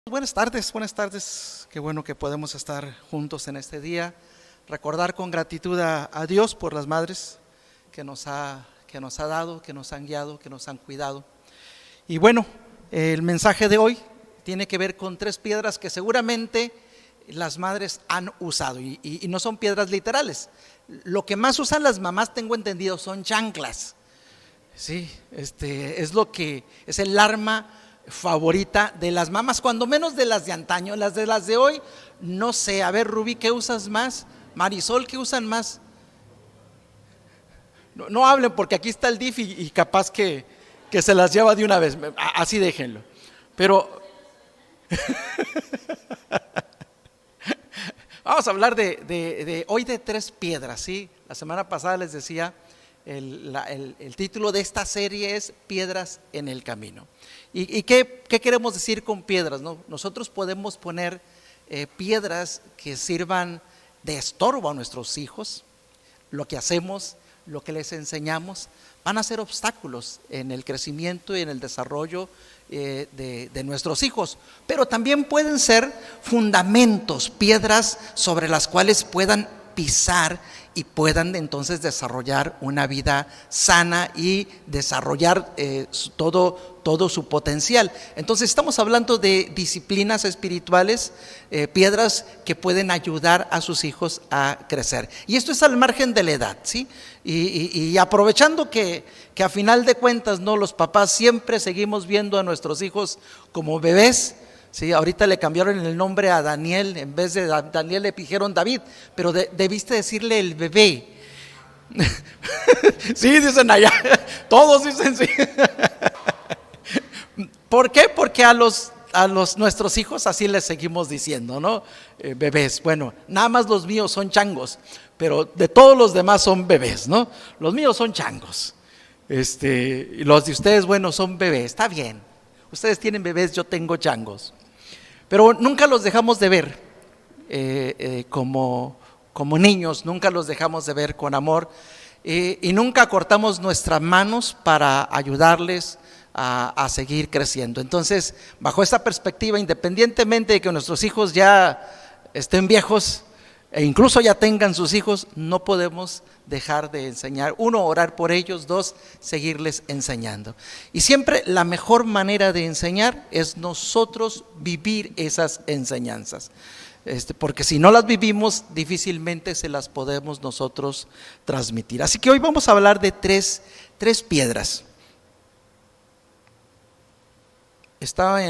Buenas tardes. Qué bueno que podemos estar juntos en este día. Recordar con gratitud a Dios por las madres que nos ha dado, que nos han guiado, que nos han cuidado. Y bueno, el mensaje de hoy tiene que ver con 3 piedras que seguramente las madres han usado y no son piedras literales. Lo que más usan las mamás, tengo entendido, son chanclas. Sí, es lo que es el arma favorita de las mamás, cuando menos de las de antaño. Las de hoy, no sé. A ver, Rubí, ¿qué usas más? Marisol, ¿qué usan más? No hablen porque aquí está el DIF y capaz que se las lleva de una vez. Así déjenlo. Pero vamos a hablar de hoy de 3 piedras, ¿sí? La semana pasada les decía, el título de esta serie es Piedras en el Camino. ¿Y qué queremos decir con piedras, no? Nosotros podemos poner piedras que sirvan de estorbo a nuestros hijos. Lo que hacemos, lo que les enseñamos, van a ser obstáculos en el crecimiento y en el desarrollo de nuestros hijos. Pero también pueden ser fundamentos, piedras sobre las cuales puedan pisar y puedan entonces desarrollar una vida sana y desarrollar todo su potencial. Entonces estamos hablando de disciplinas espirituales, piedras que pueden ayudar a sus hijos a crecer. Y esto es al margen de la edad, ¿sí? Y aprovechando que a final de cuentas, no, los papás siempre seguimos viendo a nuestros hijos como bebés. Sí, ahorita le cambiaron el nombre a Daniel, en vez de Daniel le dijeron David, pero debiste decirle el bebé. Sí, dicen allá, todos dicen sí. ¿Por qué? Porque a nuestros hijos así les seguimos diciendo, ¿no? Bebés. Bueno, nada más los míos son changos, pero de todos los demás son bebés, ¿no? Los míos son changos. Y los de ustedes, bueno, son bebés. Está bien. Ustedes tienen bebés, yo tengo changos. Pero nunca los dejamos de ver como niños, nunca los dejamos de ver con amor y nunca cortamos nuestras manos para ayudarles a seguir creciendo. Entonces, bajo esta perspectiva, independientemente de que nuestros hijos ya estén viejos e incluso ya tengan sus hijos, no podemos dejar de enseñar. 1, orar por ellos. 2, seguirles enseñando. Y siempre la mejor manera de enseñar es nosotros vivir esas enseñanzas. Porque si no las vivimos, difícilmente se las podemos nosotros transmitir. Así que hoy vamos a hablar de tres piedras. Está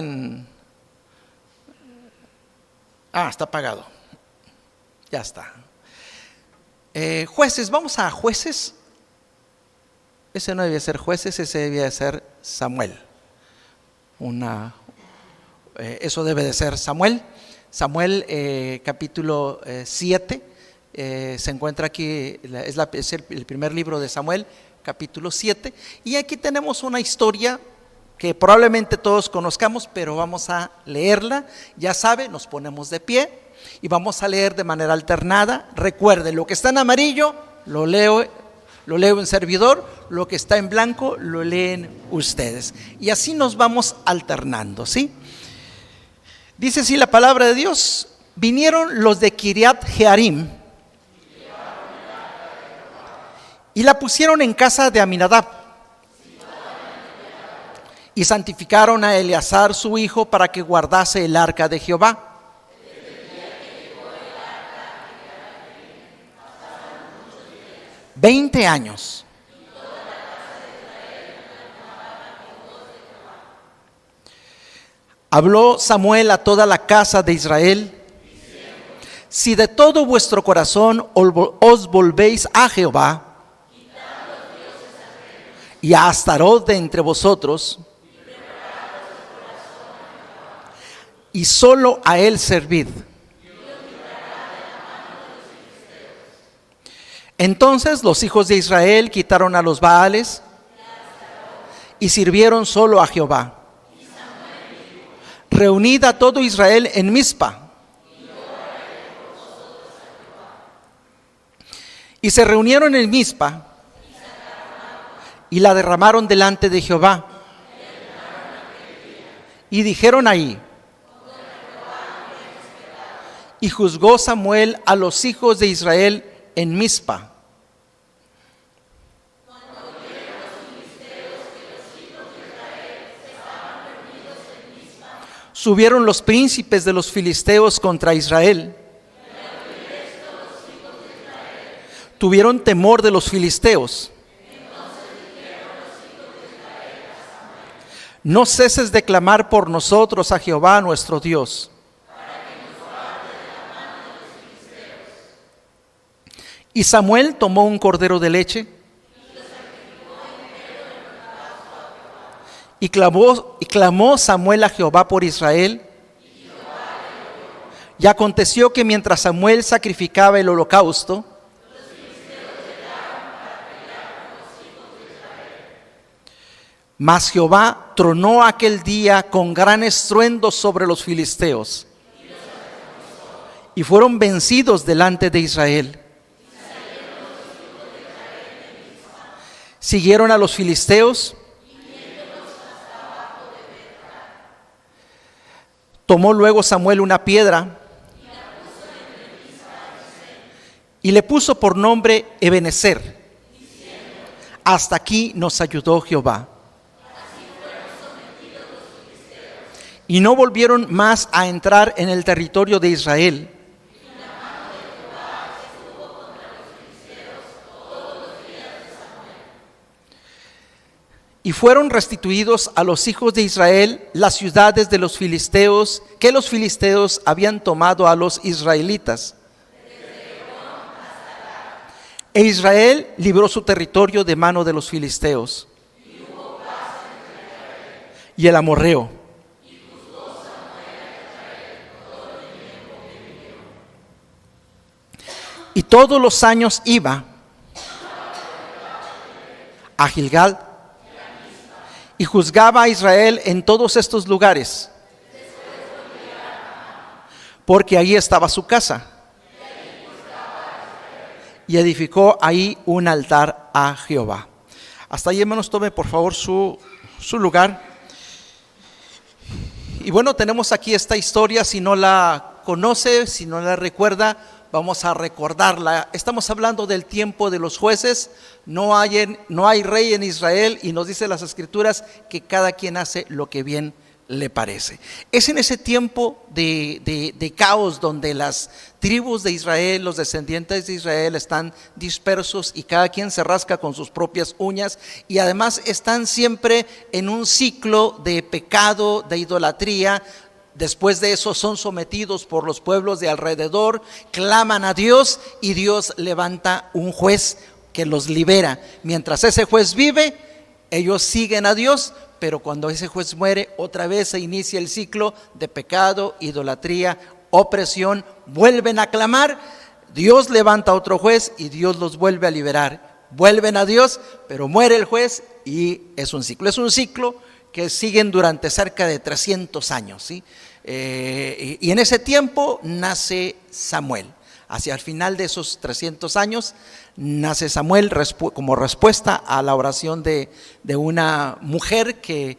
está apagado. Ya está. Jueces, vamos a Jueces. Ese no debía ser Jueces, ese debía ser Samuel. Eso debe de ser Samuel. Samuel, capítulo 7, se encuentra aquí, es el primer libro de Samuel, capítulo 7. Y aquí tenemos una historia que probablemente todos conozcamos, pero vamos a leerla. Ya sabe, nos ponemos de pie y vamos a leer de manera alternada. Recuerde, lo que está en amarillo lo leo en servidor, lo que está en blanco lo leen ustedes. Y así nos vamos alternando, ¿sí? Dice así la palabra de Dios: vinieron los de Kiriat Jearim y la pusieron en casa de Aminadab y santificaron a Eleazar su hijo para que guardase el arca de Jehová. 20 años. Habló Samuel a toda la casa de Israel: si de todo vuestro corazón os volvéis a Jehová y a Astarot de entre vosotros, y solo a él servid, entonces los hijos de Israel quitaron a los Baales y sirvieron solo a Jehová. Reunid a todo Israel en Mizpa. Y se reunieron en Mizpa y la derramaron delante de Jehová. Y dijeron ahí: Y juzgó Samuel a los hijos de Israel en Mizpa. Subieron los príncipes de los filisteos contra Israel. Tuvieron temor de los filisteos. No ceses de clamar por nosotros a Jehová nuestro Dios. Y Samuel tomó un cordero de leche y clamó Samuel a Jehová por Israel. Y aconteció que mientras Samuel sacrificaba el holocausto, mas Jehová tronó aquel día con gran estruendo sobre los filisteos, y fueron vencidos delante de Israel. Siguieron a los filisteos. Tomó luego Samuel una piedra y le puso por nombre Ebenezer. Hasta aquí nos ayudó Jehová. Y no volvieron más a entrar en el territorio de Israel. Y fueron restituidos a los hijos de Israel las ciudades de los filisteos, que los filisteos habían tomado a los israelitas. E Israel libró su territorio de mano de los filisteos. Y el amorreo. Y todos los años iba a Gilgal y juzgaba a Israel en todos estos lugares, porque ahí estaba su casa, y edificó ahí un altar a Jehová. Hasta ahí, hermanos, tome por favor su lugar. Y bueno, tenemos aquí esta historia. Si no la conoce, si no la recuerda, vamos a recordarla. Estamos hablando del tiempo de los jueces. No hay rey en Israel, y nos dice las Escrituras que cada quien hace lo que bien le parece. Es en ese tiempo de caos donde las tribus de Israel, los descendientes de Israel, están dispersos y cada quien se rasca con sus propias uñas, y además están siempre en un ciclo de pecado, de idolatría. Después de eso son sometidos por los pueblos de alrededor, claman a Dios y Dios levanta un juez que los libera. Mientras ese juez vive, ellos siguen a Dios, pero cuando ese juez muere, otra vez se inicia el ciclo de pecado, idolatría, opresión. Vuelven a clamar, Dios levanta otro juez y Dios los vuelve a liberar. Vuelven a Dios, pero muere el juez y es un ciclo. Es un ciclo que siguen durante cerca de 300 años, ¿sí? Y en ese tiempo nace Samuel. Hacia el final de esos 300 años nace Samuel como respuesta a la oración de una mujer que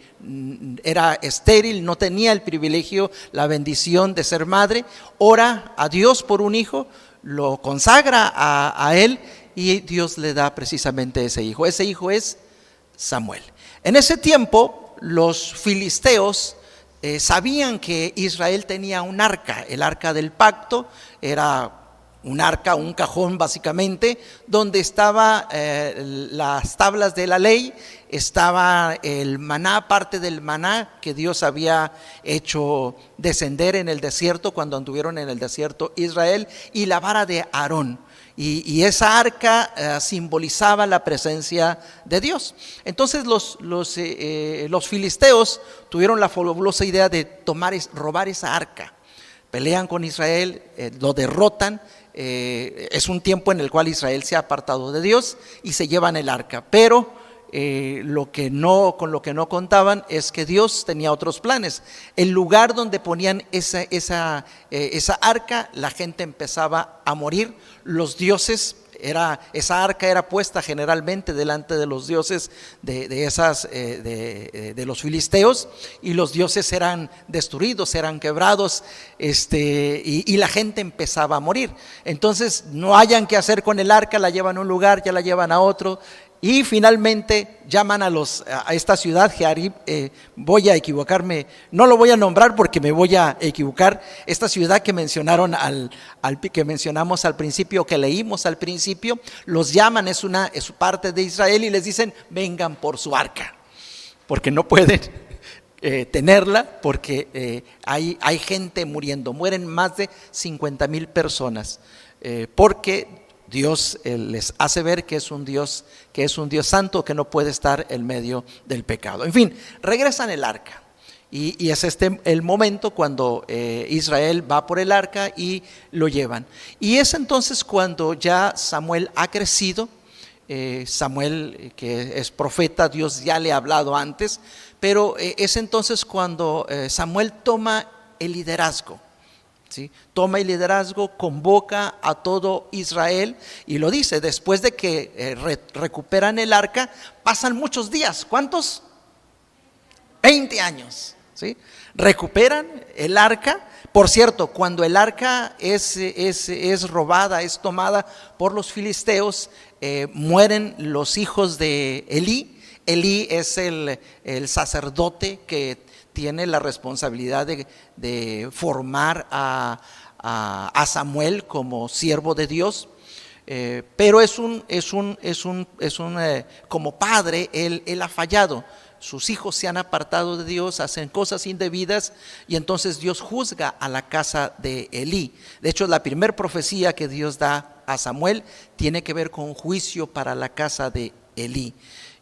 era estéril, no tenía el privilegio, la bendición de ser madre. Ora a Dios por un hijo, lo consagra a él, y Dios le da precisamente ese hijo. Ese hijo es Samuel. En ese tiempo los filisteos sabían que Israel tenía un arca. El arca del pacto era un arca, un cajón básicamente, donde estaban las tablas de la ley, estaba el maná, parte del maná que Dios había hecho descender en el desierto cuando anduvieron en el desierto Israel, y la vara de Aarón. Y esa arca simbolizaba la presencia de Dios. Entonces los filisteos tuvieron la fabulosa idea de robar esa arca. Pelean con Israel, lo derrotan. Es un tiempo en el cual Israel se ha apartado de Dios y se llevan el arca. Pero con lo que no contaban es que Dios tenía otros planes. El lugar donde ponían esa arca, la gente empezaba a morir. Los dioses esa arca era puesta generalmente delante de los dioses de los filisteos, y los dioses eran destruidos, eran quebrados, y la gente empezaba a morir. Entonces no hayan qué hacer con el arca, la llevan a un lugar, ya la llevan a otro. Y finalmente llaman a esta ciudad, Jearib, voy a equivocarme, no lo voy a nombrar porque me voy a equivocar. Esta ciudad que que mencionamos al principio, que leímos al principio, los llaman, es parte de Israel, y les dicen: vengan por su arca, porque no pueden tenerla, porque hay gente muriendo. Mueren más de 50,000 personas, porque Dios les hace ver que es un Dios santo, que no puede estar en medio del pecado. En fin, regresan el arca, y es el momento cuando Israel va por el arca y lo llevan. Y es entonces cuando ya Samuel ha crecido. Samuel, que es profeta, Dios ya le ha hablado antes, pero es entonces cuando Samuel toma el liderazgo. ¿Sí? Toma el liderazgo, convoca a todo Israel, y lo dice: después de que recuperan el arca, pasan muchos días. ¿Cuántos? 20 años. ¿Sí? Recuperan el arca. Por cierto, cuando el arca es robada, es tomada por los filisteos, mueren los hijos de Elí. Elí es el sacerdote que tiene la responsabilidad de formar a Samuel como siervo de Dios, pero como padre, él ha fallado. Sus hijos se han apartado de Dios, hacen cosas indebidas, y entonces Dios juzga a la casa de Elí. De hecho, la primera profecía que Dios da a Samuel tiene que ver con juicio para la casa de Elí.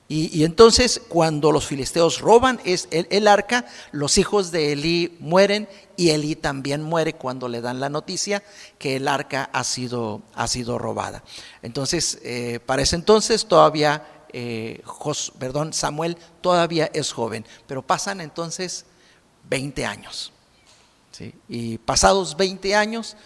Y entonces, cuando los filisteos roban el arca, los hijos de Elí mueren, y Elí también muere cuando le dan la noticia que el arca ha sido robada. Entonces, para ese entonces todavía Samuel todavía es joven, pero pasan entonces 20 años. ¿Sí? Y pasados 20 años,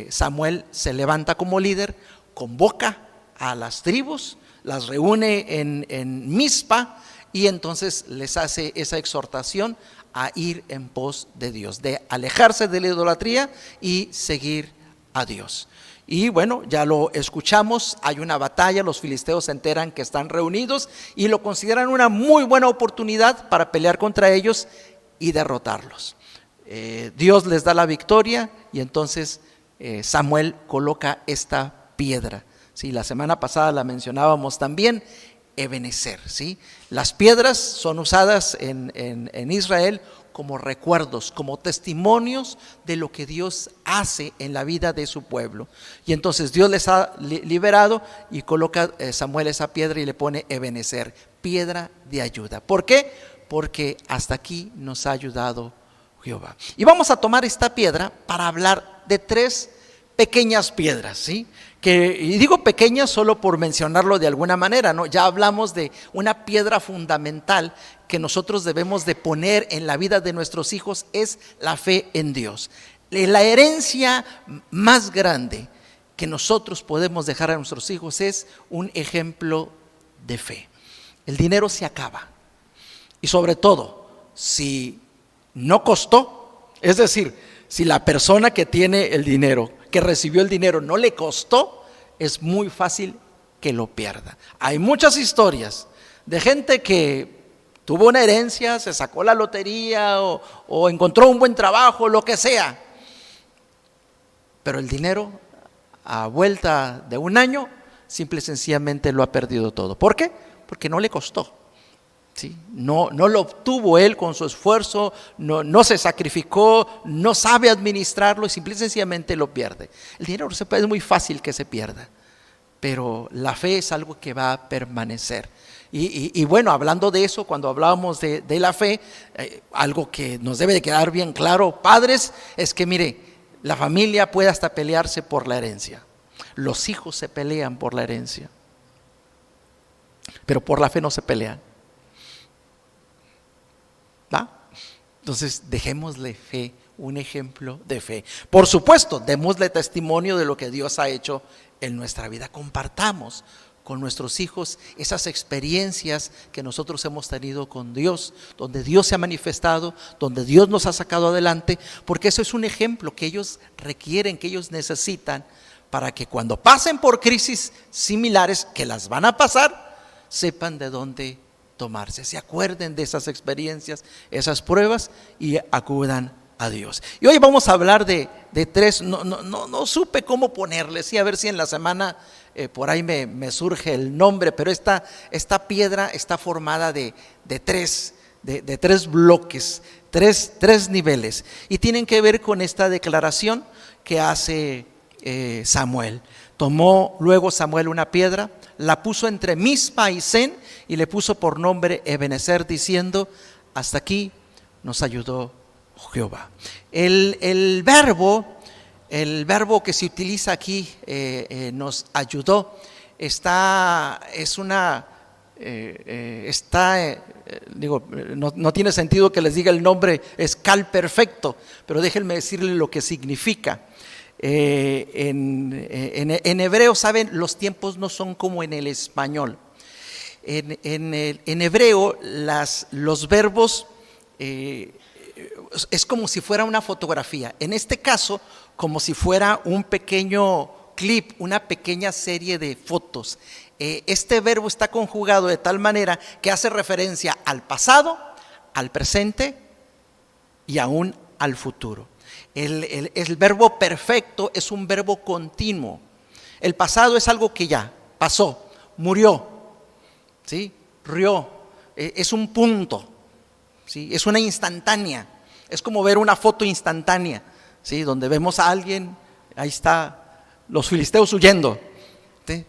Samuel se levanta como líder, convoca a las tribus, las reúne en Mizpa, y entonces les hace esa exhortación a ir en pos de Dios, de alejarse de la idolatría y seguir a Dios. Y bueno, ya lo escuchamos, hay una batalla, los filisteos se enteran que están reunidos y lo consideran una muy buena oportunidad para pelear contra ellos y derrotarlos. Dios les da la victoria, y entonces Samuel coloca esta piedra. Sí, la semana pasada la mencionábamos también, Ebenezer. ¿Sí? Las piedras son usadas en Israel como recuerdos, como testimonios de lo que Dios hace en la vida de su pueblo. Y entonces Dios les ha liberado, y coloca Samuel esa piedra y le pone Ebenezer, piedra de ayuda. ¿Por qué? Porque hasta aquí nos ha ayudado Jehová. Y vamos a tomar esta piedra para hablar de 3 pequeñas piedras, ¿sí? Y digo pequeñas solo por mencionarlo de alguna manera, ¿no? Ya hablamos de una piedra fundamental que nosotros debemos de poner en la vida de nuestros hijos, es la fe en Dios. La herencia más grande que nosotros podemos dejar a nuestros hijos es un ejemplo de fe. El dinero se acaba, y sobre todo si no costó, es decir, si la persona que tiene el dinero, que recibió el dinero, no le costó, es muy fácil que lo pierda. Hay muchas historias de gente que tuvo una herencia, se sacó la lotería o encontró un buen trabajo, lo que sea, pero el dinero, a vuelta de un año, simple y sencillamente lo ha perdido todo. ¿Por qué? Porque no le costó. ¿Sí? No lo obtuvo él con su esfuerzo, no se sacrificó, no sabe administrarlo, y simple y sencillamente lo pierde. El dinero es muy fácil que se pierda, pero la fe es algo que va a permanecer. Y bueno, hablando de eso, cuando hablábamos de la fe, algo que nos debe de quedar bien claro, padres, es que mire, la familia puede hasta pelearse por la herencia. Los hijos se pelean por la herencia, pero por la fe no se pelean. ¿Va? Entonces dejémosle fe un ejemplo de fe. Por supuesto, démosle testimonio de lo que Dios ha hecho en nuestra vida. Compartamos con nuestros hijos esas experiencias que nosotros hemos tenido con Dios, donde Dios se ha manifestado, donde Dios nos ha sacado adelante, porque eso es un ejemplo que ellos requieren, que ellos necesitan, para que cuando pasen por crisis similares, que las van a pasar, sepan de dónde tomarse, se acuerden de esas experiencias, esas pruebas, y acudan a Dios. Y hoy vamos a hablar de tres, no supe cómo ponerle, sí, a ver si en la semana por ahí me surge el nombre, pero esta piedra está formada de tres bloques, tres niveles, y tienen que ver con esta declaración que hace Samuel. Tomó luego Samuel una piedra, la puso entre Mizpa y Sen y le puso por nombre Ebenezer, diciendo: hasta aquí nos ayudó Jehová. El verbo que se utiliza aquí, nos ayudó, no tiene sentido que les diga el nombre, es cal perfecto, pero déjenme decirle lo que significa. En hebreo, saben, los tiempos no son como en el español. En hebreo los verbos es como si fuera una fotografía, en este caso como si fuera un pequeño clip, una pequeña serie de fotos. Este verbo está conjugado de tal manera que hace referencia al pasado, al presente y aún al futuro. El verbo perfecto es un verbo continuo. El pasado es algo que ya pasó, murió, ¿sí? Rió, es un punto, ¿sí? Es una instantánea, es como ver una foto instantánea, ¿sí? Donde vemos a alguien, ahí está, los filisteos huyendo, ¿sí?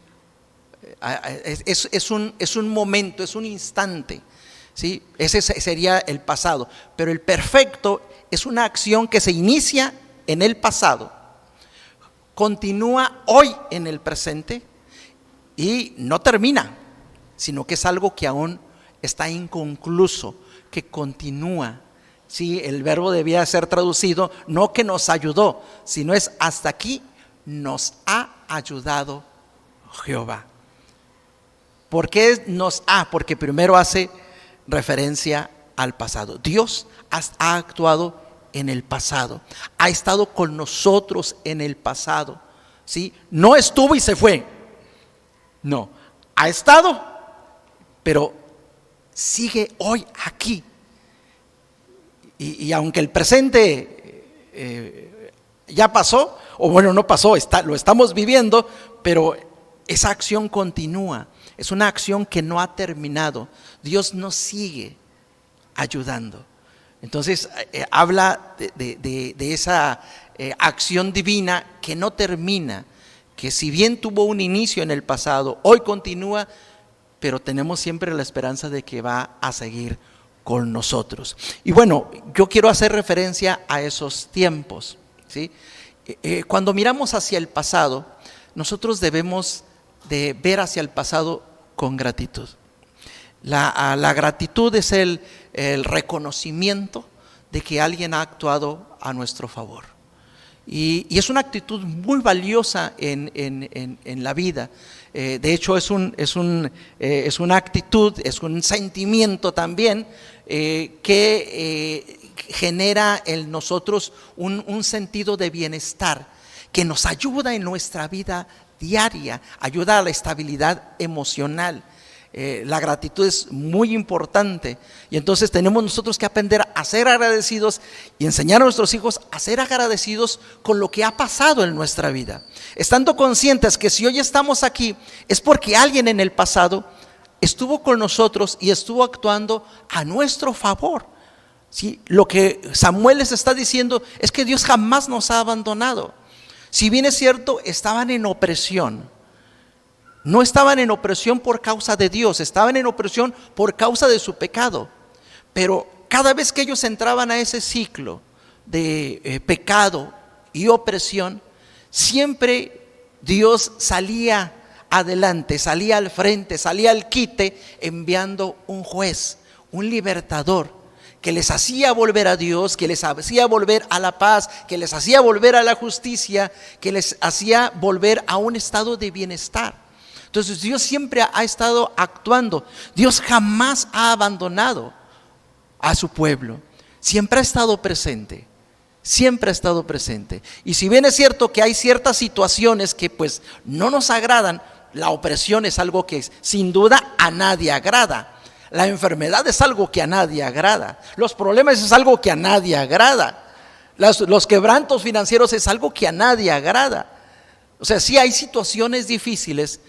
Es un momento, es un instante, ¿sí? Ese sería el pasado. Pero el perfecto es una acción que se inicia en el pasado, continúa hoy en el presente y no termina, sino que es algo que aún está inconcluso, que continúa. Sí, el verbo debía ser traducido, no que nos ayudó, sino es hasta aquí nos ha ayudado Jehová. ¿Por qué nos ha? Porque primero hace referencia al pasado. Dios ha actuado en el pasado, ha estado con nosotros en el pasado, ¿sí? No estuvo y se fue, no, ha estado, pero sigue hoy aquí. Y aunque el presente ya pasó, o bueno, no pasó, lo estamos viviendo, pero esa acción continúa, es una acción que no ha terminado. Dios nos sigue ayudando. Entonces habla de esa acción divina que no termina, que si bien tuvo un inicio en el pasado, hoy continúa, pero tenemos siempre la esperanza de que va a seguir con nosotros. Y bueno, yo quiero hacer referencia a esos tiempos, ¿sí? Cuando miramos hacia el pasado, nosotros debemos de ver hacia el pasado con gratitud. La gratitud es el reconocimiento de que alguien ha actuado a nuestro favor. Y es una actitud muy valiosa en la vida. De hecho, es una actitud, es un sentimiento también que genera en nosotros un sentido de bienestar que nos ayuda en nuestra vida diaria, ayuda a la estabilidad emocional. La gratitud es muy importante y entonces tenemos nosotros que aprender a ser agradecidos y enseñar a nuestros hijos a ser agradecidos con lo que ha pasado en nuestra vida, estando conscientes que si hoy estamos aquí es porque alguien en el pasado estuvo con nosotros y estuvo actuando a nuestro favor, ¿sí? Lo que Samuel les está diciendo es que Dios jamás nos ha abandonado. Si bien es cierto, estaban en opresión. No estaban en opresión por causa de Dios, estaban en opresión por causa de su pecado. Pero cada vez que ellos entraban a ese ciclo de pecado y opresión, siempre Dios salía adelante, salía al frente, salía al quite, enviando un juez, un libertador, que les hacía volver a Dios, que les hacía volver a la paz, que les hacía volver a la justicia, que les hacía volver a un estado de bienestar. Entonces Dios siempre ha estado actuando. Dios jamás ha abandonado a su pueblo. Siempre ha estado presente. Siempre ha estado presente. Y si bien es cierto que hay ciertas situaciones que pues no nos agradan, la opresión es algo que sin duda a nadie agrada. La enfermedad es algo que a nadie agrada. Los problemas es algo que a nadie agrada. Los quebrantos financieros es algo que a nadie agrada. O sea, sí hay situaciones difíciles.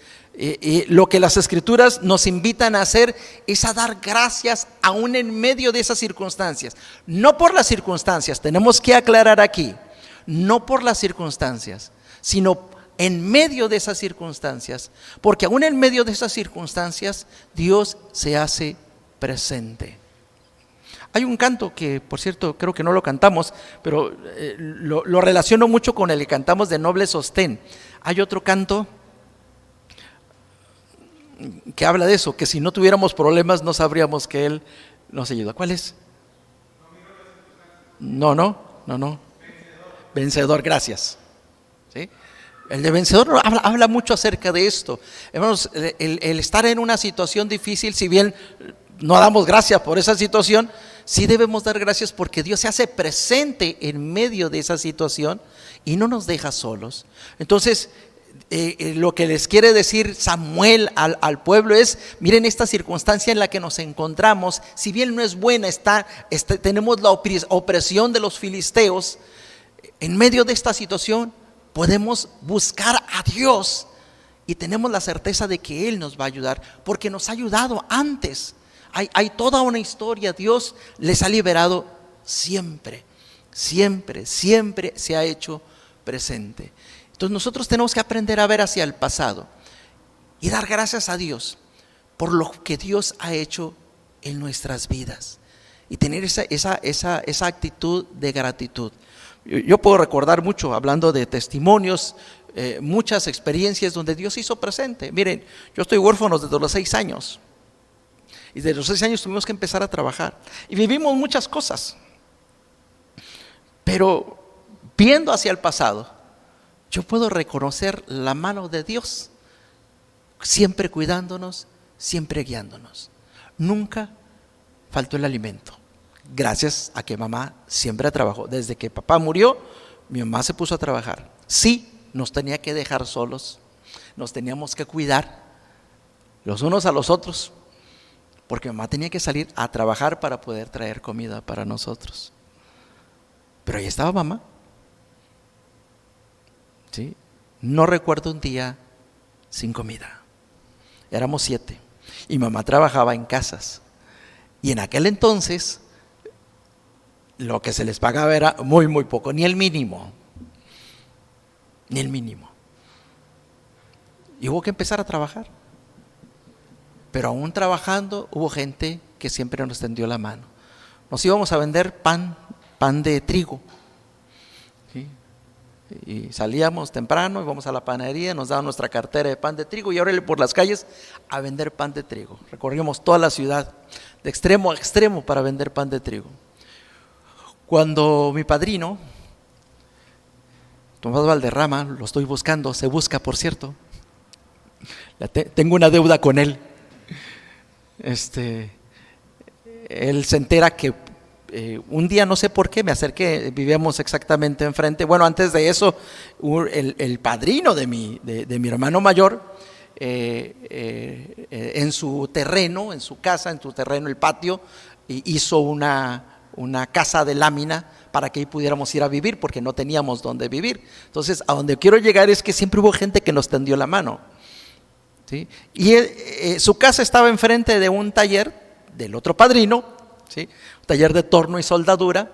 Lo que las Escrituras nos invitan a hacer es a dar gracias aún en medio de esas circunstancias. No por las circunstancias, tenemos que aclarar aquí, no por las circunstancias, sino en medio de esas circunstancias, porque aún en medio de esas circunstancias Dios se hace presente. Hay un canto que, por cierto, creo que no lo cantamos, pero lo relaciono mucho con el que cantamos de Noble Sostén. Hay otro canto que habla de eso, que si no tuviéramos problemas no sabríamos que Él nos ayuda. ¿Cuál es? No. Vencedor, gracias. ¿Sí? El de vencedor habla mucho acerca de esto. Hermanos, el estar en una situación difícil, si bien no damos gracias por esa situación, sí debemos dar gracias porque Dios se hace presente en medio de esa situación y no nos deja solos. Entonces, lo que les quiere decir Samuel al pueblo es: miren esta circunstancia en la que nos encontramos, si bien no es buena, tenemos la opresión de los filisteos. En medio de esta situación podemos buscar a Dios y tenemos la certeza de que Él nos va a ayudar, porque nos ha ayudado antes. Hay toda una historia. Dios les ha liberado siempre se ha hecho presente. Entonces nosotros tenemos que aprender a ver hacia el pasado y dar gracias a Dios por lo que Dios ha hecho en nuestras vidas y tener esa actitud de gratitud. Yo puedo recordar mucho, hablando de testimonios, muchas experiencias donde Dios se hizo presente. Miren, yo estoy huérfano desde los 6 años y desde los 6 años tuvimos que empezar a trabajar y vivimos muchas cosas, pero viendo hacia el pasado, yo puedo reconocer la mano de Dios, siempre cuidándonos, siempre guiándonos. Nunca faltó el alimento, gracias a que mamá siempre trabajó. Desde que papá murió, mi mamá se puso a trabajar. Sí, nos tenía que dejar solos, nos teníamos que cuidar los unos a los otros, porque mamá tenía que salir a trabajar para poder traer comida para nosotros. Pero ahí estaba mamá. ¿Sí? No recuerdo un día sin comida. Éramos 7 y mamá trabajaba en casas. Y en aquel entonces lo que se les pagaba era muy poco, ni el mínimo. Y hubo que empezar a trabajar. Pero aún trabajando hubo gente que siempre nos tendió la mano. Nos íbamos a vender pan de trigo. ¿Sí? Y salíamos temprano, íbamos a la panadería, nos daban nuestra cartera de pan de trigo y ahora por las calles a vender pan de trigo. Recorríamos toda la ciudad de extremo a extremo para vender pan de trigo. Cuando mi padrino, Tomás Valderrama, lo estoy buscando, se busca, por cierto, tengo una deuda con él. Él se entera que un día, no sé por qué, me acerqué, vivíamos exactamente enfrente. Bueno, antes de eso, el padrino de mi hermano mayor, en su terreno, en su casa, en su terreno, el patio, hizo una casa de lámina para que ahí pudiéramos ir a vivir, porque no teníamos dónde vivir. Entonces, a donde quiero llegar es que siempre hubo gente que nos tendió la mano. ¿Sí? Y su casa estaba enfrente de un taller del otro padrino, ¿sí? Un taller de torno y soldadura.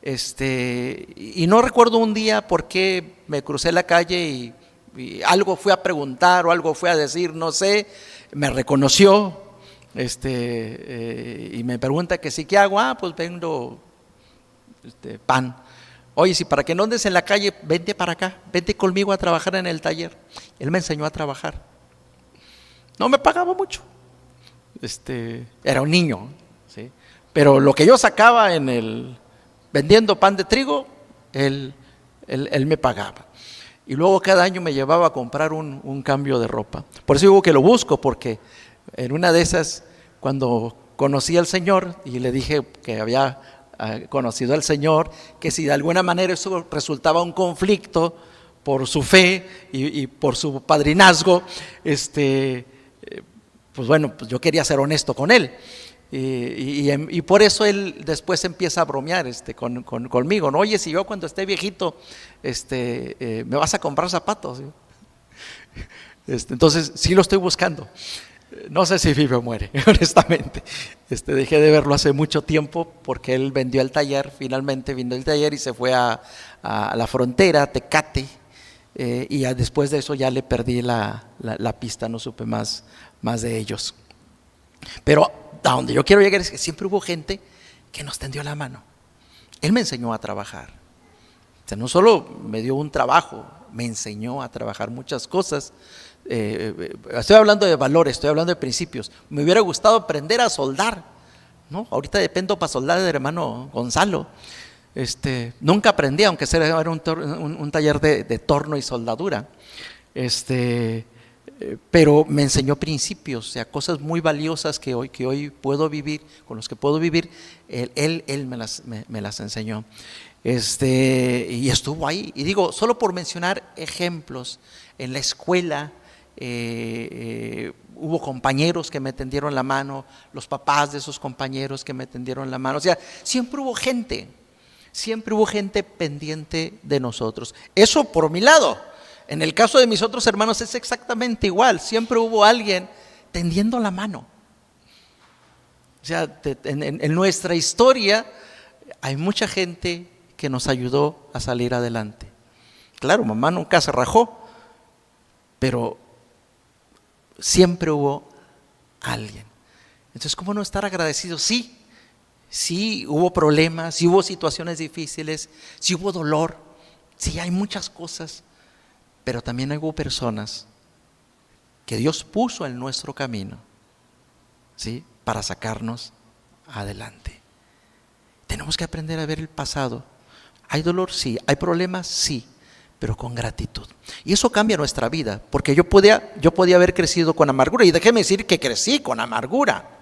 Y no recuerdo un día por qué me crucé la calle y algo fui a preguntar o algo fui a decir, no sé. Me reconoció y me pregunta que sí, ¿qué hago? Pues vendo pan. Oye, si para que no andes en la calle, vente para acá, vente conmigo a trabajar en el taller. Él me enseñó a trabajar. No me pagaba mucho, era un niño, ¿sí? Pero lo que yo sacaba vendiendo pan de trigo, él me pagaba. Y luego cada año me llevaba a comprar un cambio de ropa. Por eso digo que lo busco, porque en una de esas, cuando conocí al Señor y le dije que había conocido al Señor, que si de alguna manera eso resultaba un conflicto por su fe y por su padrinazgo, pues bueno, pues yo quería ser honesto con él. Y por eso él después empieza a bromear conmigo, ¿no? Oye, si yo cuando esté viejito me vas a comprar zapatos. Entonces sí lo estoy buscando. No sé si vive o muere, honestamente. Dejé de verlo hace mucho tiempo porque él vendió el taller, finalmente vendió el taller y se fue a la frontera, Tecate, y después de eso ya le perdí la pista, no supe más de ellos. Pero a donde yo quiero llegar es que siempre hubo gente que nos tendió la mano. Él me enseñó a trabajar. O sea, no solo me dio un trabajo, me enseñó a trabajar muchas cosas. Estoy hablando de valores, estoy hablando de principios. Me hubiera gustado aprender a soldar, ¿no? Ahorita dependo para soldar del hermano Gonzalo. Nunca aprendí, aunque era un taller de torno y soldadura. Pero me enseñó principios, o sea, cosas muy valiosas que hoy puedo vivir, con los que puedo vivir. Él me las enseñó. Y estuvo ahí. Y digo, solo por mencionar ejemplos, en la escuela hubo compañeros que me tendieron la mano, los papás de esos compañeros que me tendieron la mano. O sea, siempre hubo gente pendiente de nosotros. Eso por mi lado. En el caso de mis otros hermanos es exactamente igual. Siempre hubo alguien tendiendo la mano. O sea, en nuestra historia hay mucha gente que nos ayudó a salir adelante. Claro, mamá nunca se rajó, pero siempre hubo alguien. Entonces, ¿cómo no estar agradecidos? Sí hubo problemas, sí hubo situaciones difíciles, sí hubo dolor, sí hay muchas cosas, pero también hubo personas que Dios puso en nuestro camino, ¿sí?, para sacarnos adelante. Tenemos que aprender a ver el pasado. Hay dolor, sí, hay problemas, sí, pero con gratitud. Y eso cambia nuestra vida, porque yo podía haber crecido con amargura, y déjeme decir que crecí con amargura.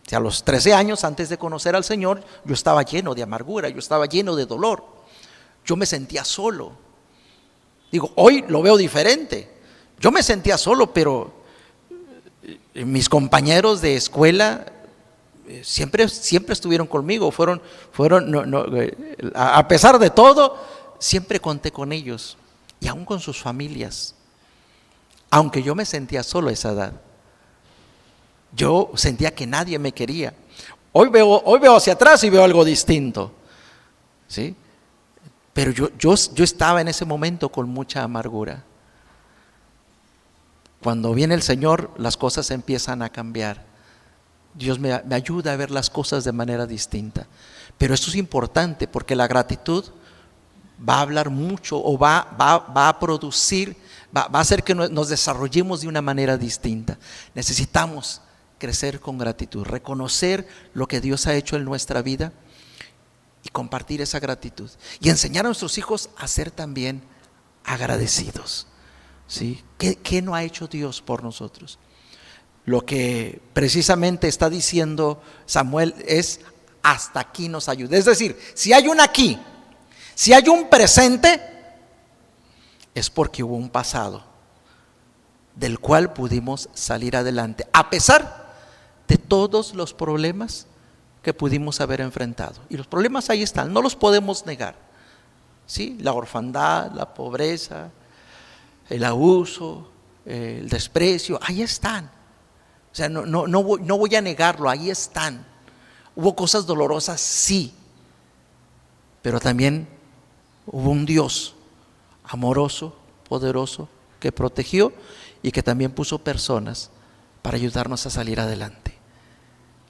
O sea, a los 13 años, antes de conocer al Señor, yo estaba lleno de amargura, yo estaba lleno de dolor. Yo me sentía solo. Digo, hoy lo veo diferente. Yo me sentía solo, pero mis compañeros de escuela siempre estuvieron conmigo. A pesar de todo, siempre conté con ellos, y aún con sus familias. Aunque yo me sentía solo a esa edad, yo sentía que nadie me quería. Hoy veo hacia atrás y veo algo distinto, ¿sí? Pero yo estaba en ese momento con mucha amargura. Cuando viene el Señor, las cosas empiezan a cambiar. Dios me ayuda a ver las cosas de manera distinta. Pero esto es importante, porque la gratitud va a hablar mucho, o va a producir, va a hacer que nos desarrollemos de una manera distinta. Necesitamos crecer con gratitud, reconocer lo que Dios ha hecho en nuestra vida y compartir esa gratitud, y enseñar a nuestros hijos a ser también agradecidos, ¿sí? ¿Qué no ha hecho Dios por nosotros? Lo que precisamente está diciendo Samuel es: hasta aquí nos ayuda. Es decir, si hay un aquí, si hay un presente, es porque hubo un pasado del cual pudimos salir adelante, a pesar de todos los problemas que pudimos haber enfrentado. Y los problemas ahí están, no los podemos negar, ¿sí? La orfandad, la pobreza, el abuso, el desprecio, ahí están. O sea, no voy a negarlo, ahí están. Hubo cosas dolorosas, sí, pero también hubo un Dios amoroso, poderoso, que protegió y que también puso personas para ayudarnos a salir adelante.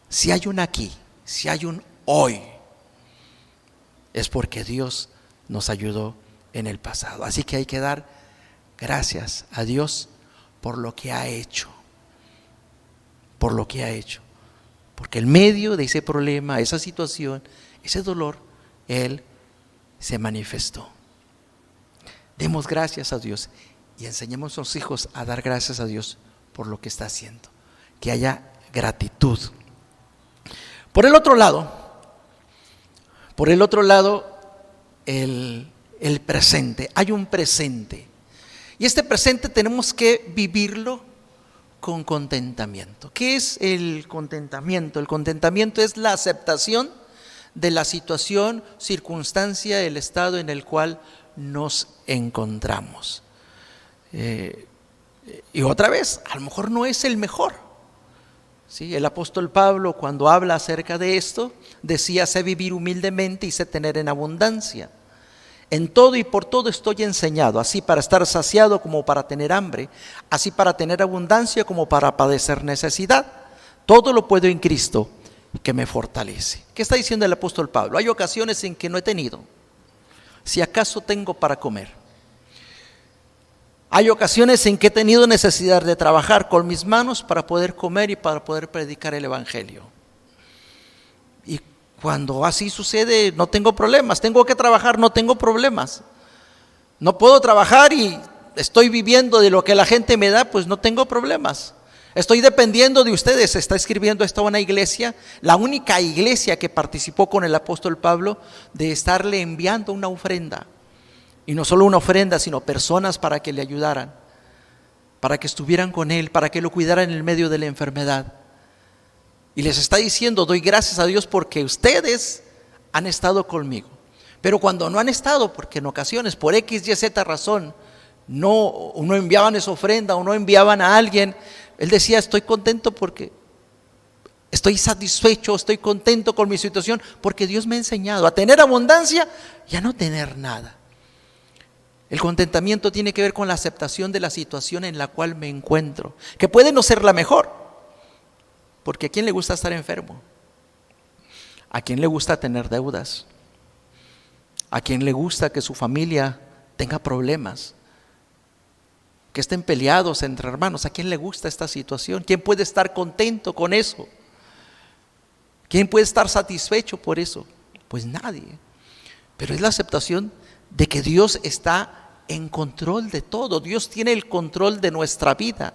Si hay un aquí, si hay un hoy, es porque Dios nos ayudó en el pasado. Así que hay que dar gracias a Dios por lo que ha hecho, porque en medio de ese problema, esa situación, ese dolor, Él se manifestó. Demos gracias a Dios y enseñemos a los hijos a dar gracias a Dios por lo que está haciendo. Que haya gratitud. Por el otro lado, el presente. Hay un presente. Y este presente tenemos que vivirlo con contentamiento. ¿Qué es el contentamiento? El contentamiento es la aceptación de la situación, circunstancia, el estado en el cual nos encontramos. Y otra vez, a lo mejor no es el mejor. ¿Sí? El apóstol Pablo, cuando habla acerca de esto, decía: sé vivir humildemente y sé tener en abundancia. En todo y por todo estoy enseñado, así para estar saciado como para tener hambre, así para tener abundancia como para padecer necesidad. Todo lo puedo en Cristo que me fortalece. ¿Qué está diciendo el apóstol Pablo? Hay ocasiones en que no he tenido, si acaso tengo para comer. Hay ocasiones en que he tenido necesidad de trabajar con mis manos para poder comer y para poder predicar el evangelio. Y cuando así sucede, no tengo problemas. Tengo que trabajar, no tengo problemas. No puedo trabajar y estoy viviendo de lo que la gente me da, pues no tengo problemas. Estoy dependiendo de ustedes. Está escribiendo esto a una iglesia, la única iglesia que participó con el apóstol Pablo de estarle enviando una ofrenda. Y no solo una ofrenda, sino personas para que le ayudaran, para que estuvieran con él, para que lo cuidaran en el medio de la enfermedad. Y les está diciendo: doy gracias a Dios porque ustedes han estado conmigo. Pero cuando no han estado, porque en ocasiones por X, Y, Z razón no enviaban esa ofrenda o no enviaban a alguien, él decía: estoy contento porque estoy satisfecho, estoy contento con mi situación, porque Dios me ha enseñado a tener abundancia y a no tener nada. El contentamiento tiene que ver con la aceptación de la situación en la cual me encuentro, que puede no ser la mejor, porque ¿a quién le gusta estar enfermo? ¿A quién le gusta tener deudas? ¿A quién le gusta que su familia tenga problemas? Que estén peleados entre hermanos. ¿A quién le gusta esta situación? ¿Quién puede estar contento con eso? ¿Quién puede estar satisfecho por eso? Pues nadie. Pero es la aceptación de que Dios está en control de todo. Dios tiene el control de nuestra vida.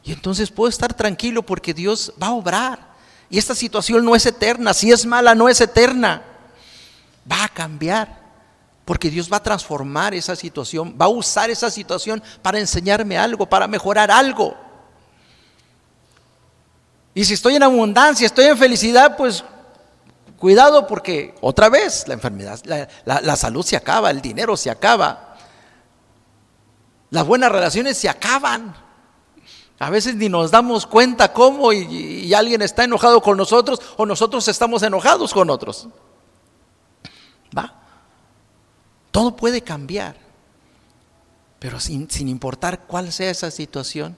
Y entonces puedo estar tranquilo porque Dios va a obrar. Y esta situación no es eterna. Si es mala, no es eterna. Va a cambiar. Porque Dios va a transformar esa situación. Va a usar esa situación para enseñarme algo, para mejorar algo. Y si estoy en abundancia, estoy en felicidad, pues cuidado, porque otra vez la enfermedad, la salud se acaba, el dinero se acaba, las buenas relaciones se acaban. A veces ni nos damos cuenta cómo y alguien está enojado con nosotros o nosotros estamos enojados con otros. Todo puede cambiar, pero sin importar cuál sea esa situación,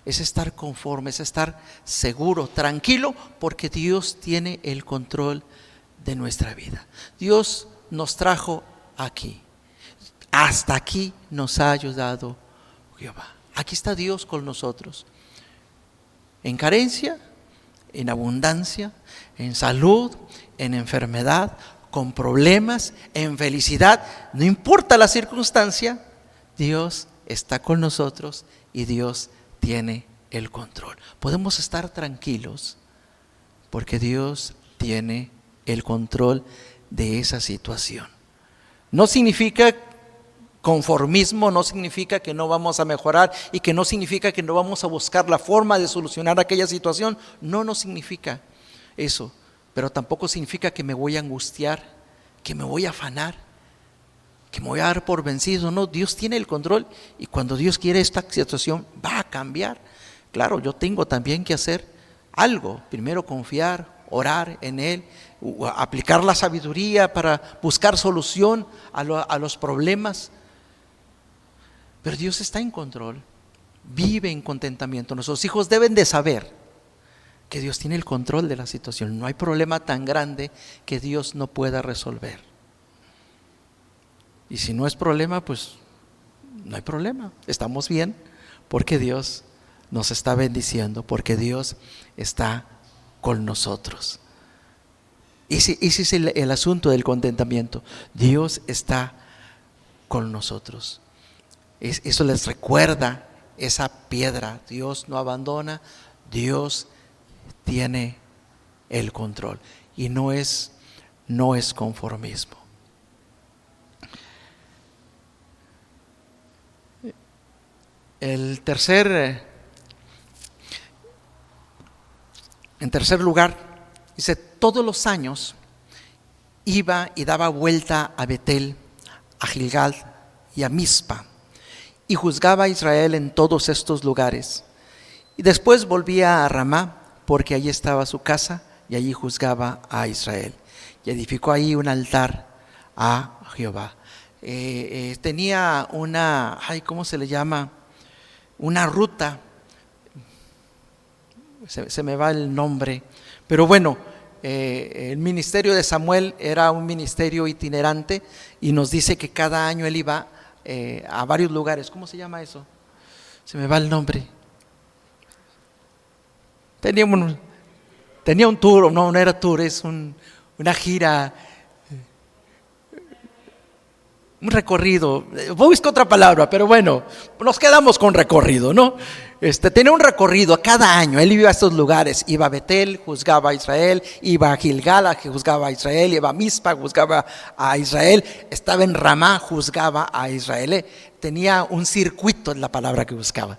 es estar conforme, es estar seguro, tranquilo, porque Dios tiene el control de nuestra vida. Dios nos trajo aquí. Hasta aquí nos ha ayudado Jehová. Aquí está Dios con nosotros. En carencia, en abundancia, en salud, en enfermedad, con problemas, en felicidad. No importa la circunstancia, Dios está con nosotros y Dios tiene el control. Podemos estar tranquilos porque Dios tiene el control de esa situación. No significa conformismo, no significa que no vamos a mejorar y que no significa que no vamos a buscar la forma de solucionar aquella situación. No significa eso, pero tampoco significa que me voy a angustiar, que me voy a afanar, que me voy a dar por vencido. No, Dios tiene el control y cuando Dios quiere esta situación va a cambiar. Claro, yo tengo también que hacer algo. Primero confiar, orar en Él, aplicar la sabiduría para buscar solución a los problemas. Pero Dios está en control, vive en contentamiento. Nuestros hijos deben de saber que Dios tiene el control de la situación. No hay problema tan grande que Dios no pueda resolver. Y si no es problema, pues no hay problema. Estamos bien porque Dios nos está bendiciendo, porque Dios está con nosotros. Ese es el asunto del contentamiento. Dios está con nosotros. Eso les recuerda esa piedra. Dios no abandona, Dios tiene el control. Y no es conformismo. En tercer lugar, dice, todos los años iba y daba vuelta a Betel, a Gilgal y a Mizpa, y juzgaba a Israel en todos estos lugares. Y después volvía a Ramá, porque allí estaba su casa, y allí juzgaba a Israel. Y edificó ahí un altar a Jehová. Tenía ¿cómo se le llama? Una ruta, se me va el nombre, pero bueno, el ministerio de Samuel era un ministerio itinerante y nos dice que cada año él iba a varios lugares. ¿Cómo se llama eso? Se me va el nombre. Tenía un tour, no era tour, es una gira, un recorrido. Busco otra palabra, pero bueno, nos quedamos con recorrido, ¿no? Tenía un recorrido cada año. Él iba a estos lugares, iba a Betel, juzgaba a Israel, iba a Gilgal, juzgaba a Israel, iba a Mizpa, juzgaba a Israel, estaba en Ramá, juzgaba a Israel. Tenía un circuito, es la palabra que buscaba.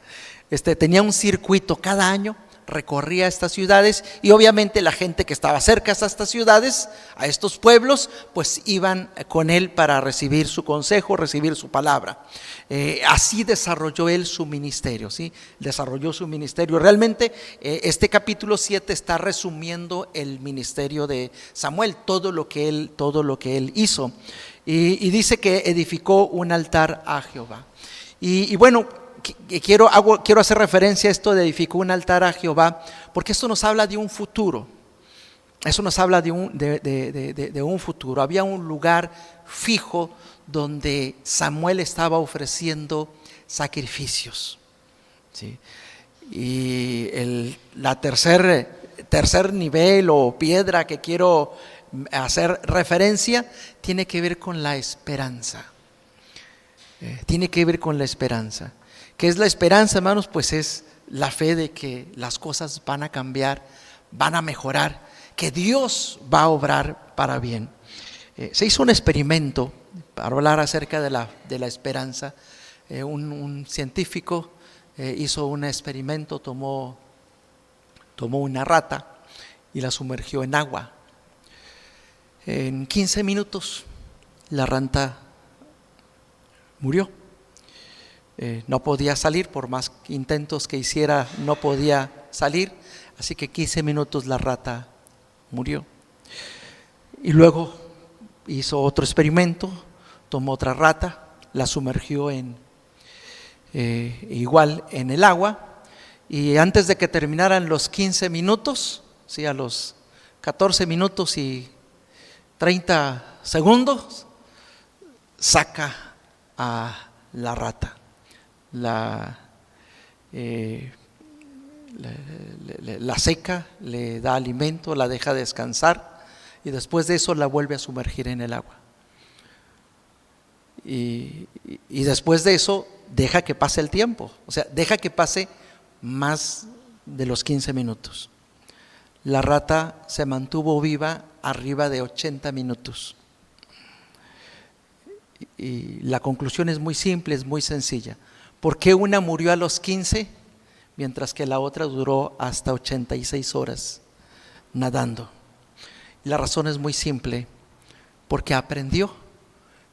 Tenía un circuito cada año, recorría estas ciudades y obviamente la gente que estaba cerca a estas ciudades, a estos pueblos, pues iban con él para recibir su consejo, recibir su palabra. Así desarrolló él su ministerio, ¿sí? Desarrolló su ministerio. Realmente este capítulo 7 está resumiendo el ministerio de Samuel, todo lo que él hizo. Y dice que edificó un altar a Jehová. Y bueno, quiero hacer referencia a esto de edificó un altar a Jehová, porque esto nos habla de un futuro. Eso nos habla de un futuro. Había un lugar fijo donde Samuel estaba ofreciendo sacrificios, ¿sí? Y la tercer nivel o piedra que quiero hacer referencia tiene que ver con la esperanza. Tiene que ver con la esperanza. ¿Qué es la esperanza, hermanos? Pues es la fe de que las cosas van a cambiar, van a mejorar, que Dios va a obrar para bien. Se hizo un experimento para hablar acerca de la esperanza. Un científico hizo un experimento, tomó una rata y la sumergió en agua. En 15 minutos la rata murió. No podía salir, por más intentos que hiciera, no podía salir, así que 15 minutos la rata murió. Y luego hizo otro experimento, tomó otra rata, la sumergió igual en el agua, y antes de que terminaran los 15 minutos, ¿sí? A los 14 minutos y 30 segundos, saca a la rata. La seca, le da alimento, la deja descansar y después de eso la vuelve a sumergir en el agua. Y después de eso deja que pase el tiempo, o sea, deja que pase más de los 15 minutos. La rata se mantuvo viva arriba de 80 minutos. Y la conclusión es muy simple, es muy sencilla. ¿Por qué una murió a los 15 mientras que la otra duró hasta 86 horas nadando? Y la razón es muy simple, porque aprendió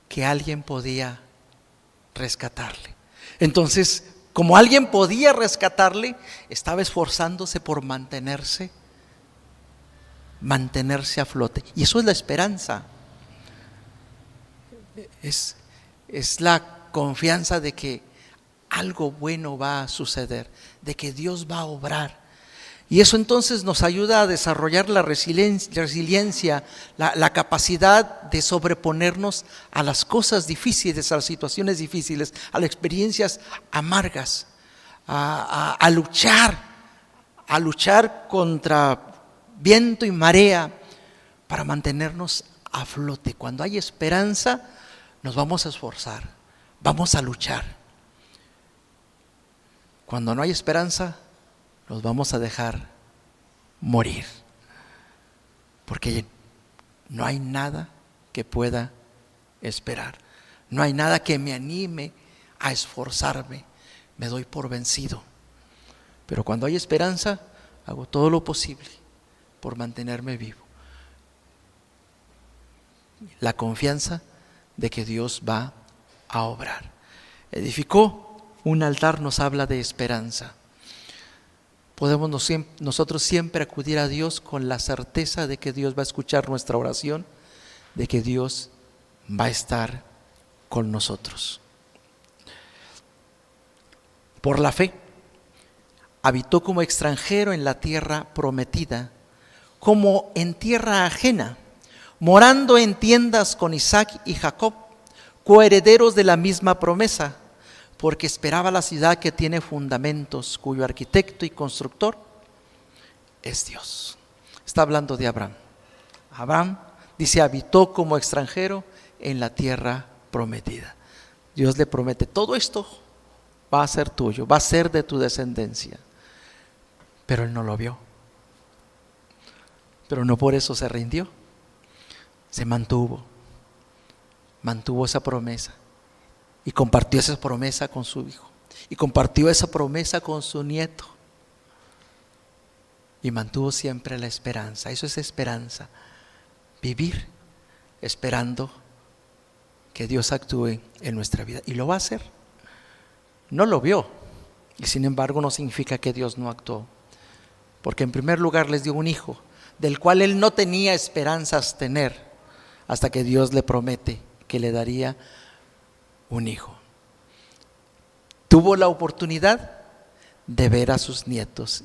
que alguien podía rescatarle. Entonces, como alguien podía rescatarle, estaba esforzándose por mantenerse a flote. Y eso es la esperanza. Es la confianza de que algo bueno va a suceder, de que Dios va a obrar. Y eso entonces nos ayuda a desarrollar la resiliencia, la capacidad de sobreponernos a las cosas difíciles, a las situaciones difíciles, a las experiencias amargas, a luchar contra viento y marea para mantenernos a flote. Cuando hay esperanza, nos vamos a esforzar, vamos a luchar. Cuando no hay esperanza, nos vamos a dejar morir, porque no hay nada que pueda esperar, no hay nada que me anime a esforzarme, me doy por vencido. Pero cuando hay esperanza, hago todo lo posible por mantenerme vivo. La confianza de que Dios va a obrar. Edificó un altar, nos habla de esperanza. Podemos nosotros siempre acudir a Dios con la certeza de que Dios va a escuchar nuestra oración, de que Dios va a estar con nosotros. Por la fe, habitó como extranjero en la tierra prometida, como en tierra ajena, morando en tiendas con Isaac y Jacob, coherederos de la misma promesa, porque esperaba la ciudad que tiene fundamentos, cuyo arquitecto y constructor es Dios. Está hablando de Abraham. Abraham, dice, habitó como extranjero en la tierra prometida. Dios le promete, todo esto va a ser tuyo, va a ser de tu descendencia. Pero él no lo vio. Pero no por eso se rindió. Se mantuvo esa promesa. Y compartió esa promesa con su hijo. Y compartió esa promesa con su nieto. Y mantuvo siempre la esperanza. Eso es esperanza. Vivir esperando que Dios actúe en nuestra vida. Y lo va a hacer. No lo vio. Y sin embargo no significa que Dios no actuó. Porque en primer lugar les dio un hijo, del cual él no tenía esperanzas tener, hasta que Dios le promete que le daría un hijo. Tuvo la oportunidad de ver a sus nietos,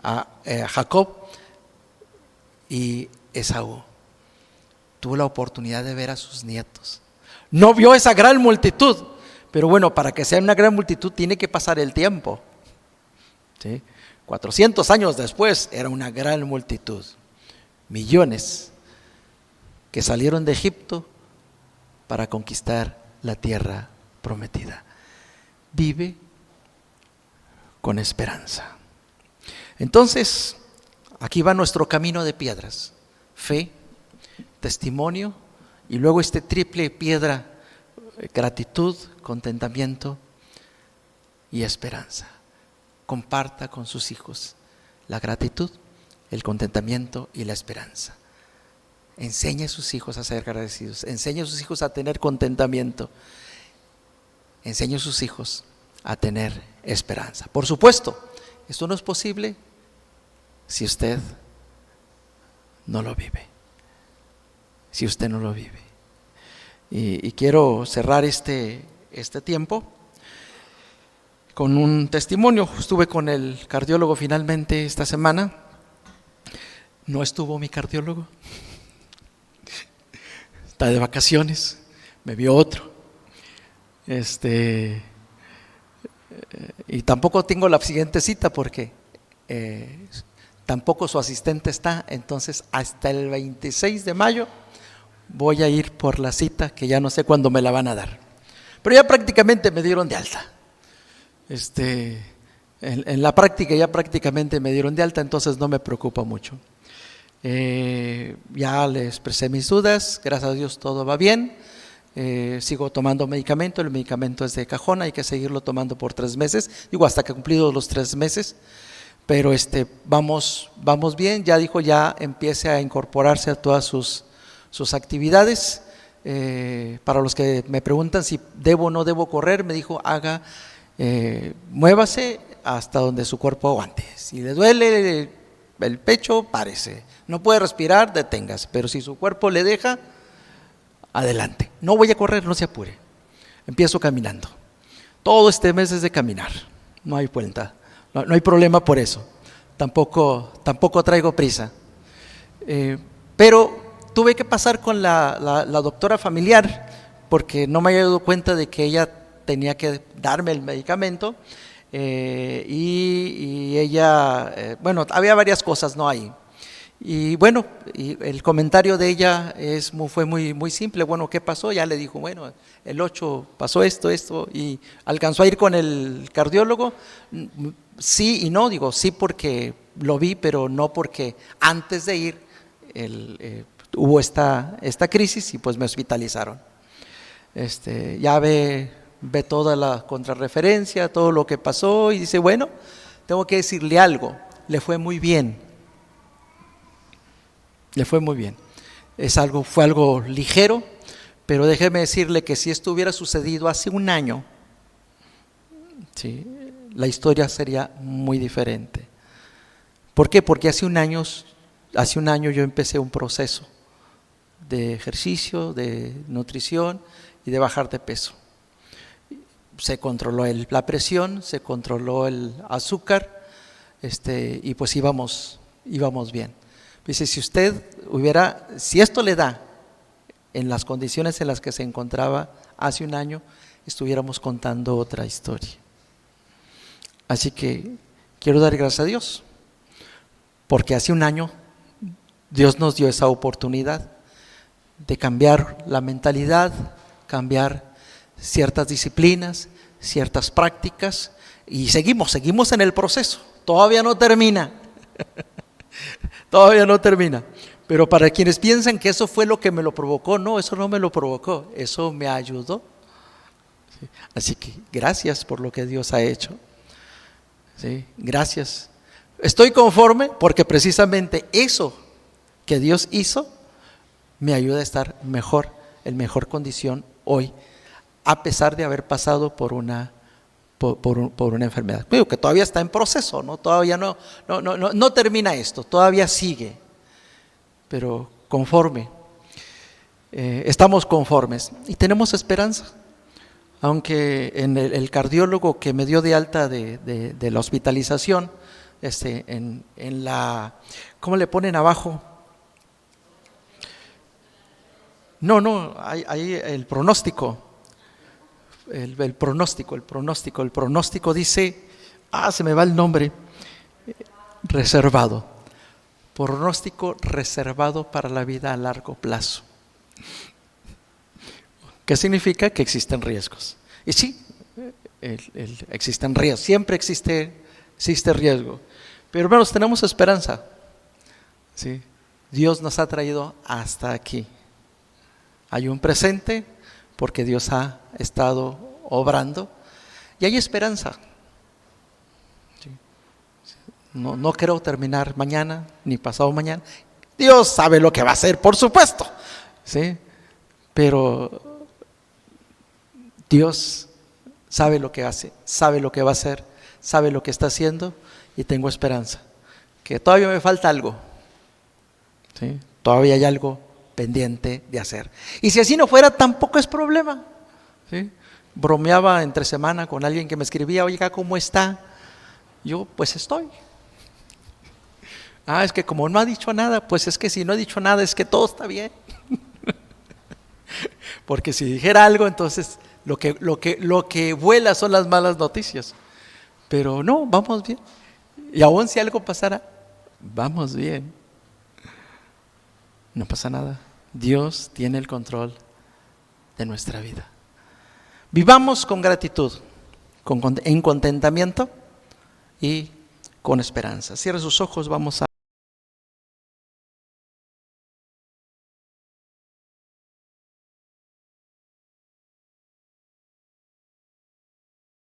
a Jacob y Esaú. Tuvo la oportunidad de ver a sus nietos. No vio esa gran multitud, pero bueno, para que sea una gran multitud tiene que pasar el tiempo. ¿Sí? 400 años después era una gran multitud. Millones que salieron de Egipto para conquistar la tierra prometida. Vive con esperanza. Entonces, aquí va nuestro camino de piedras: fe, testimonio y luego este triple piedra: gratitud, contentamiento y esperanza. Comparta con sus hijos la gratitud, el contentamiento y la esperanza. Enseñe a sus hijos a ser agradecidos, enseñe a sus hijos a tener contentamiento, enseñe a sus hijos a tener esperanza. Por supuesto, esto no es posible si usted no lo vive. Si usted no lo vive. Y quiero cerrar este tiempo con un testimonio. Estuve con el cardiólogo finalmente esta semana. No estuvo mi cardiólogo. Está de vacaciones. Me vio otro. Y tampoco tengo la siguiente cita porque tampoco su asistente está. Entonces hasta el 26 de mayo voy a ir por la cita, que ya no sé cuándo me la van a dar. Pero ya prácticamente me dieron de alta. En la práctica ya prácticamente me dieron de alta, entonces no me preocupa mucho. Ya le expresé mis dudas, gracias a Dios todo va bien. Sigo tomando medicamento, el medicamento es de cajón, hay que seguirlo tomando por 3 meses, digo hasta que cumplidos los 3 meses. Pero vamos bien, ya dijo, ya empiece a incorporarse a todas sus actividades. Para los que me preguntan si debo o no debo correr, me dijo, muévase hasta donde su cuerpo aguante. Si le duele el pecho, párese. No puede respirar, deténgase. Pero si su cuerpo le deja, adelante. No voy a correr, no se apure. Empiezo caminando. Todo este mes es de caminar. No hay vuelta. No hay problema por eso. Tampoco traigo prisa. Pero tuve que pasar con la doctora familiar porque no me había dado cuenta de que ella tenía que darme el medicamento. y ella, bueno, había varias cosas, ¿no? Ahí. Y bueno, y el comentario de ella fue muy simple. Bueno, ¿qué pasó? Ya le dijo, bueno, el 8 pasó esto, y alcanzó a ir con el cardiólogo. Sí y no, digo, sí porque lo vi, pero no porque antes de ir hubo esta crisis y pues me hospitalizaron. Ya ve toda la contrarreferencia, todo lo que pasó y dice, bueno, tengo que decirle algo, le fue muy bien. Le fue muy bien. Fue algo ligero, pero déjeme decirle que si esto hubiera sucedido hace un año, ¿sí?, la historia sería muy diferente. ¿Por qué? Porque hace un año yo empecé un proceso de ejercicio, de nutrición y de bajar de peso. Se controló la presión, se controló el azúcar, y pues íbamos bien. Dice, si esto le da en las condiciones en las que se encontraba hace un año, estuviéramos contando otra historia. Así que quiero dar gracias a Dios, porque hace un año Dios nos dio esa oportunidad de cambiar la mentalidad, cambiar ciertas disciplinas, ciertas prácticas, y seguimos en el proceso, todavía no termina. Todavía no termina, pero para quienes piensan que eso fue lo que me lo provocó, no, eso no me lo provocó, eso me ayudó. ¿Sí? Así que gracias por lo que Dios ha hecho. ¿Sí? Gracias. Estoy conforme porque precisamente eso que Dios hizo me ayuda a estar mejor, en mejor condición hoy, a pesar de haber pasado por una enfermedad. Digo que todavía está en proceso, ¿no? Todavía no termina esto, todavía sigue, pero conforme, estamos conformes y tenemos esperanza. Aunque en el cardiólogo que me dio de alta de la hospitalización, en la, ¿cómo le ponen abajo? No, hay el pronóstico. El pronóstico dice, se me va el nombre, reservado, pronóstico reservado para la vida a largo plazo. ¿Qué significa? Que existen riesgos. Y sí, existen riesgos, siempre existe riesgo, pero hermanos, tenemos esperanza. ¿Sí? Dios nos ha traído hasta aquí. Hay un presente porque Dios ha estado obrando y hay esperanza. ¿Sí? No quiero terminar mañana ni pasado mañana. Dios sabe lo que va a hacer, por supuesto, ¿sí? Pero Dios sabe lo que hace, sabe lo que va a hacer, sabe lo que está haciendo y tengo esperanza. Que todavía me falta algo, ¿sí? Todavía hay algo pendiente de hacer. Y si así no fuera, tampoco es problema. ¿Sí? Bromeaba entre semana con alguien que me escribía, oiga, ¿cómo está? Yo, pues estoy. Es que como no ha dicho nada, pues es que si no ha dicho nada es que todo está bien. Porque si dijera algo, entonces lo que vuela son las malas noticias. Pero no, vamos bien. Y aún si algo pasara, vamos bien. No pasa nada. Dios tiene el control de nuestra vida. Vivamos con gratitud, en contentamiento y con esperanza. Cierre sus ojos, vamos a